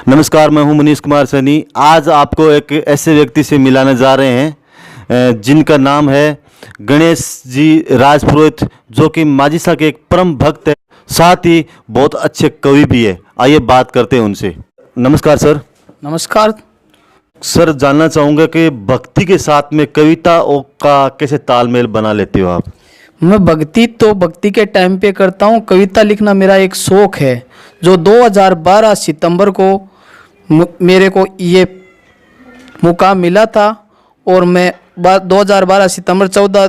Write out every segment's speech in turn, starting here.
नमस्कार, मैं हूं मनीष कुमार सैनी। आज आपको एक ऐसे व्यक्ति से मिलाने जा रहे हैं जिनका नाम है गणेश जी राजपुरोहित, जो कि माजिसा के एक परम भक्त है, साथ ही बहुत अच्छे कवि भी है। आइए बात करते हैं उनसे। नमस्कार सर। नमस्कार। सर, जानना चाहूँगा कि भक्ति के साथ में कविता का कैसे तालमेल बना लेते हो आप? मैं भक्ति के टाइम पे करता हूँ। कविता लिखना मेरा एक शौक है, जो 2012 सितंबर को मेरे को ये मुकाम मिला था। और मैं 2012 सितंबर 14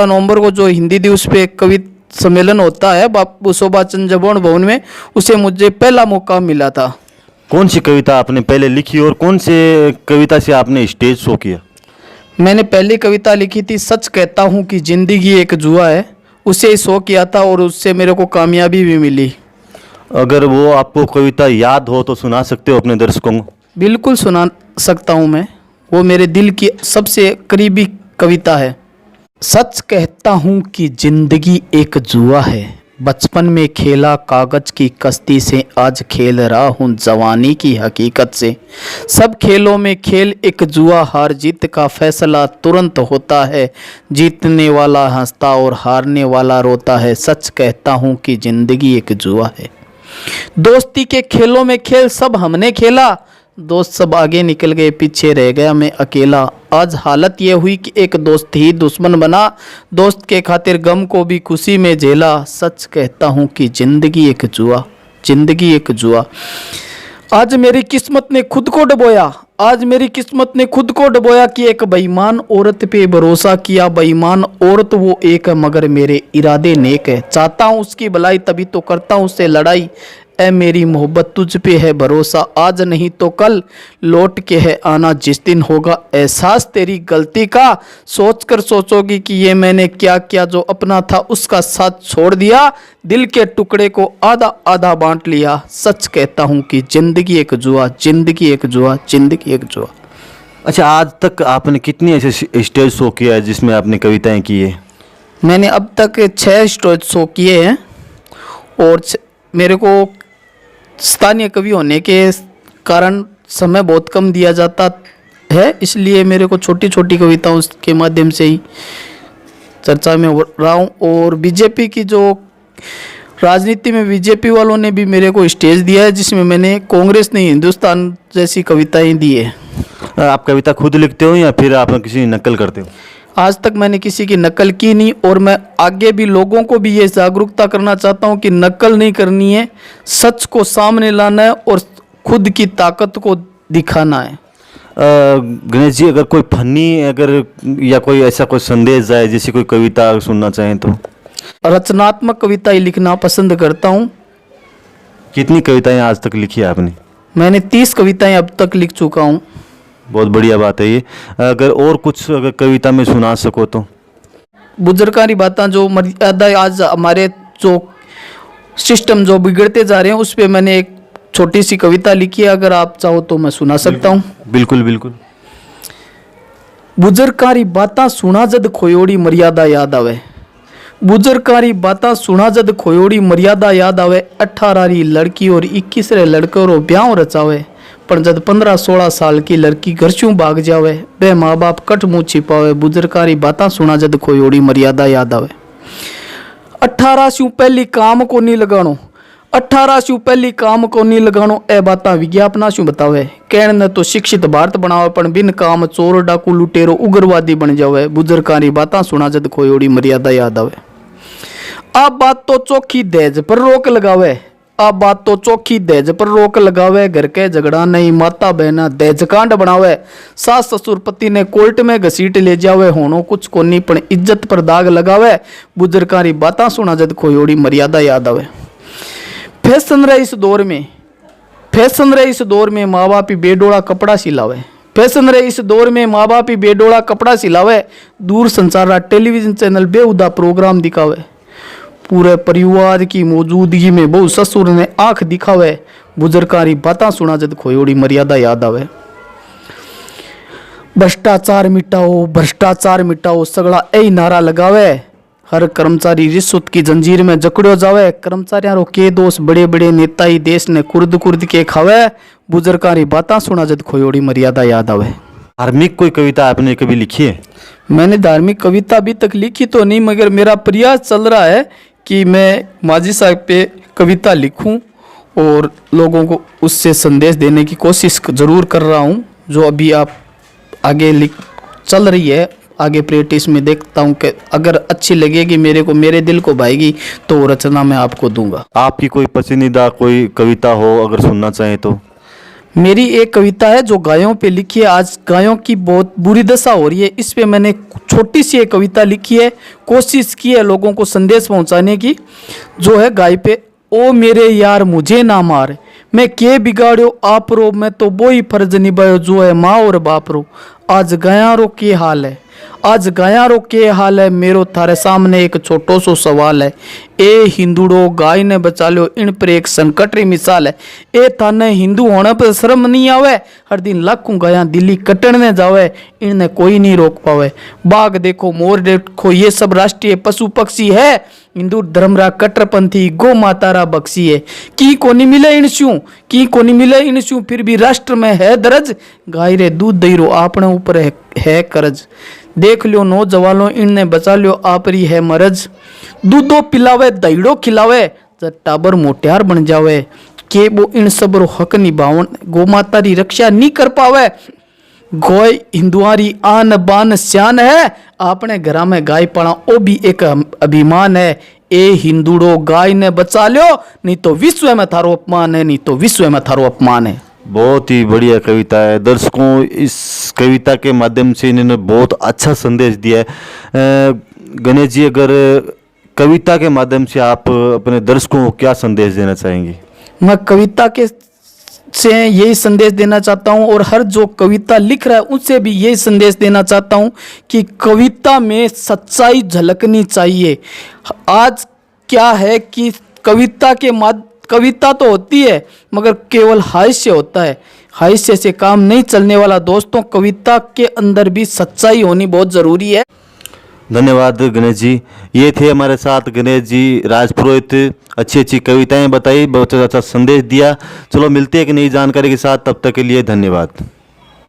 नवंबर को जो हिंदी दिवस पे कवि सम्मेलन होता है बापू सुभाष चंद्र भवन में, उसे मुझे पहला मौका मिला था। कौन सी कविता आपने पहले लिखी और कौन से कविता से आपने स्टेज शो किया? मैंने पहली कविता लिखी थी सच कहता हूँ कि जिंदगी एक जुआ है, उसे शो किया था और उससे मेरे को कामयाबी भी मिली। अगर वो आपको कविता याद हो तो सुना सकते हो अपने दर्शकों को? बिल्कुल सुना सकता हूँ मैं। वो मेरे दिल की सबसे करीबी कविता है। सच कहता हूँ कि जिंदगी एक जुआ है, बचपन में खेला कागज की कश्ती से, आज खेल रहा हूँ जवानी की हकीकत से। सब खेलों में खेल एक जुआ, हार जीत का फैसला तुरंत होता है, जीतने वाला हंसता और हारने वाला रोता है। सच कहता हूँ कि जिंदगी एक जुआ है। दोस्ती के खेलों में खेल सब हमने खेला, दोस्त सब आगे निकल गए, पीछे रह गया मैं अकेला। आज हालत ये हुई कि एक दोस्त ही दुश्मन बना, दोस्त के खातिर गम को भी खुशी में झेला। सच कहता हूँ कि जिंदगी एक जुआ, जिंदगी एक जुआ। आज मेरी किस्मत ने खुद को डुबोया, आज मेरी किस्मत ने खुद को डुबोया कि एक बेईमान औरत पे भरोसा किया। बेईमान औरत वो एक है मगर मेरे इरादे नेक है, चाहता हूँ उसकी भलाई तभी तो करता हूँ उससे लड़ाई। ऐ मेरी मोहब्बत तुझ पे है भरोसा, आज नहीं तो कल लौट के है आना, जिस दिन होगा एहसास तेरी गलती का, सोच कर सोचोगी कि ये मैंने क्या किया, जो अपना था उसका साथ छोड़ दिया, दिल के टुकड़े को आधा आधा बांट लिया। सच कहता हूँ कि जिंदगी एक जुआ, जिंदगी एक जुआ, जिंदगी एक जुआ। अच्छा, आज तक आपने कितनी ऐसे स्टेज शो किया है जिसमें आपने कविताएं की है? मैंने अब तक 6 स्टेज शो किए हैं और मेरे को स्थानीय कवि होने के कारण समय बहुत कम दिया जाता है, इसलिए मेरे को छोटी छोटी कविताओं के माध्यम से ही चर्चा में हो रहा हूँ। और बीजेपी की जो राजनीति में बीजेपी वालों ने भी मेरे को स्टेज दिया है, जिसमें मैंने कांग्रेस नहीं हिंदुस्तान जैसी कविताएं दी है। आप कविता खुद लिखते हो या फिर आप किसी नकल करते हो? आज तक मैंने किसी की नकल की नहीं, और मैं आगे भी लोगों को भी ये जागरूकता करना चाहता हूँ कि नकल नहीं करनी है, सच को सामने लाना है और खुद की ताकत को दिखाना है। गणेश जी, अगर कोई फनी अगर या कोई ऐसा कोई संदेश जाए, जैसी कोई कविता सुनना चाहें तो? रचनात्मक कविताएं लिखना पसंद करता हूँ। कितनी कविताएं आज तक लिखी है आपने? मैंने 30 कविताएं अब तक लिख चुका हूँ। बहुत बढ़िया बात है ये। अगर और कुछ अगर कविता में सुना सको तो? बुजुर्गारी बातें जो मर्यादा, आज हमारे जो सिस्टम जो बिगड़ते जा रहे हैं, उस पर मैंने एक छोटी सी कविता लिखी है, अगर आप चाहो तो मैं सुना सकता हूँ। बिल्कुल बिल्कुल। बुजुर्गारी बातें सुना जद खोयोड़ी मर्यादा याद आवे, बुजुर्गारी बातें सुना जद खोयोड़ी मर्यादा याद आवे, 18 लड़की और 21 लड़कों रो ब्याह रचावे, पर जब 15-16 साल की लड़की घर से भाग जावे, बे माँ बाप कट मुँह छिपावे, बुजुर्गारी बातें सुना जद खोयोड़ी मर्यादा याद आवे। 18 से पहली काम को नहीं लगानो, 18 से पहली काम को नहीं लगानो, ए बातें विज्ञापना से बतावे, कहने न तो शिक्षित भारत बनावे, पर बिन काम चोर डाकू लुटेरो उग्रवादी बन जावे, बुजुर्गारी बातें सुना जद खोयोड़ी मर्यादा याद आवे। आप बात तो चौखी दहेज पर रोक लगावे, आप बात तो चौखी दहेज पर रोक लगावे, घर के झगड़ा नहीं माता बहना दहेज कांड बनावे, सास ससुर पति ने कोर्ट में घसीट ले जावे, होनो कुछ कोनी पण इज्जत पर दाग लगावे, बुजुर्गारी बातें सुना जद खोयोड़ी मर्यादा याद आवे। फैशन रहे इस दौर में, फैशन रहे इस दौर में माँ बाप ही बेडोड़ा कपड़ा सिलावे, फैशन रहे इस दौर में माँ बाप ही बेडोड़ा कपड़ा सिलावे, दूर संचार टेलीविजन चैनल बेहुदा प्रोग्राम दिखावे, पूरे परिवार की मौजूदगी में बहु ससुर ने आंख दिखावे, बुजुर्गारी बातें सुना जद खोयोड़ी मर्यादा याद आवे। भ्रष्टाचार मिटाओ, भ्रष्टाचार मिटाओ, सगड़ा यही नारा लगावे, हर कर्मचारी रिश्वत की जंजीर में जकड़ो जावे, कर्मचारियों रो के दोस्त बड़े बड़े नेता ही देश ने कुर्द कुर्द के खावे, बुजुर्गां बातें सुना जद खोयोड़ी मर्यादा याद आवे। धार्मिक कोई कविता आपने कभी लिखी है? मैंने धार्मिक कविता अभी तक लिखी तो नहीं, मगर मेरा प्रयास चल रहा है कि मैं माझी साहब पे कविता लिखूं और लोगों को उससे संदेश देने की कोशिश जरूर कर रहा हूं, जो अभी आप आगे लिख चल रही है। आगे प्रैक्टिस में देखता हूं कि अगर अच्छी लगेगी मेरे को, मेरे दिल को भाएगी, तो वो रचना मैं आपको दूंगा। आपकी कोई पसंदीदा कोई कविता हो अगर सुनना चाहें तो? मेरी एक कविता है जो गायों पे लिखी है। आज गायों की बहुत बुरी दशा हो रही है, इस पे मैंने छोटी सी एक कविता लिखी है, कोशिश की है लोगों को संदेश पहुंचाने की, जो है गाय पे। ओ मेरे यार मुझे ना मार, मैं के बिगाड़ो आप रो, मैं तो वो ही फर्ज निभायो जो है माँ और बाप रो। आज गाया रो के हाल है, आज गाया रो के हाल है, मेरो थारे सामने एक छोटो सो सवाल है। ए हिंदुड़ो गाय ने बचा लो, इन पर एक संकट री मिसाल है। ए थाने हिंदू होने पर शर्म नहीं आवे, हर दिन लाखों गाया दिल्ली कटने जावे, इन्हें कोई नहीं रोक पावे। बाघ देखो मोर देखो ये सब राष्ट्रीय पशु पक्षी है, हिंदू धर्मरा कट्टरपंथी गो मातारा बख्शी है। की कोनी मिले इनस्यू, की कोनी मिले इनस्यू, फिर भी राष्ट्र में है दरज, गाय रे दूध दई रो आपने ऊपर है करज। देख लो नौजवानों इनने बचा लो आपरी है मरज, दूधो पिलावे दहीड़ो खिलावे, जब टाबर मोटियार बन जावे, के वो इन सब रो हक निभावन, गौ माता री रक्षा नहीं कर पावे। गाय हिंदुआरी आन बान शान है, आपने घरा में गाय पाना वो भी एक अभिमान है। ए हिंदुड़ो गाय ने बचा लो, नहीं तो विश्व में थारो अपमान है, नहीं तो विश्व में थारो अपमान है। बहुत ही बढ़िया कविता है। दर्शकों, इस कविता के माध्यम से इन्होंने बहुत अच्छा संदेश दिया है। गणेश जी, अगर कविता के माध्यम से आप अपने दर्शकों को क्या संदेश देना चाहेंगे? मैं कविता के से यही संदेश देना चाहता हूं, और हर जो कविता लिख रहा है उनसे भी यही संदेश देना चाहता हूं कि कविता में सच्चाई झलकनी चाहिए। आज क्या है कि कविता तो होती है मगर केवल हास्य होता है, हास्य से काम नहीं चलने वाला। दोस्तों, कविता के अंदर भी सच्चाई होनी बहुत ज़रूरी है। धन्यवाद गणेश जी। ये थे हमारे साथ गणेश जी राजपुरोहित। अच्छी अच्छी कविताएं बताई, बहुत अच्छा संदेश दिया। चलो मिलते हैं एक नई जानकारी के साथ, तब तक के लिए धन्यवाद।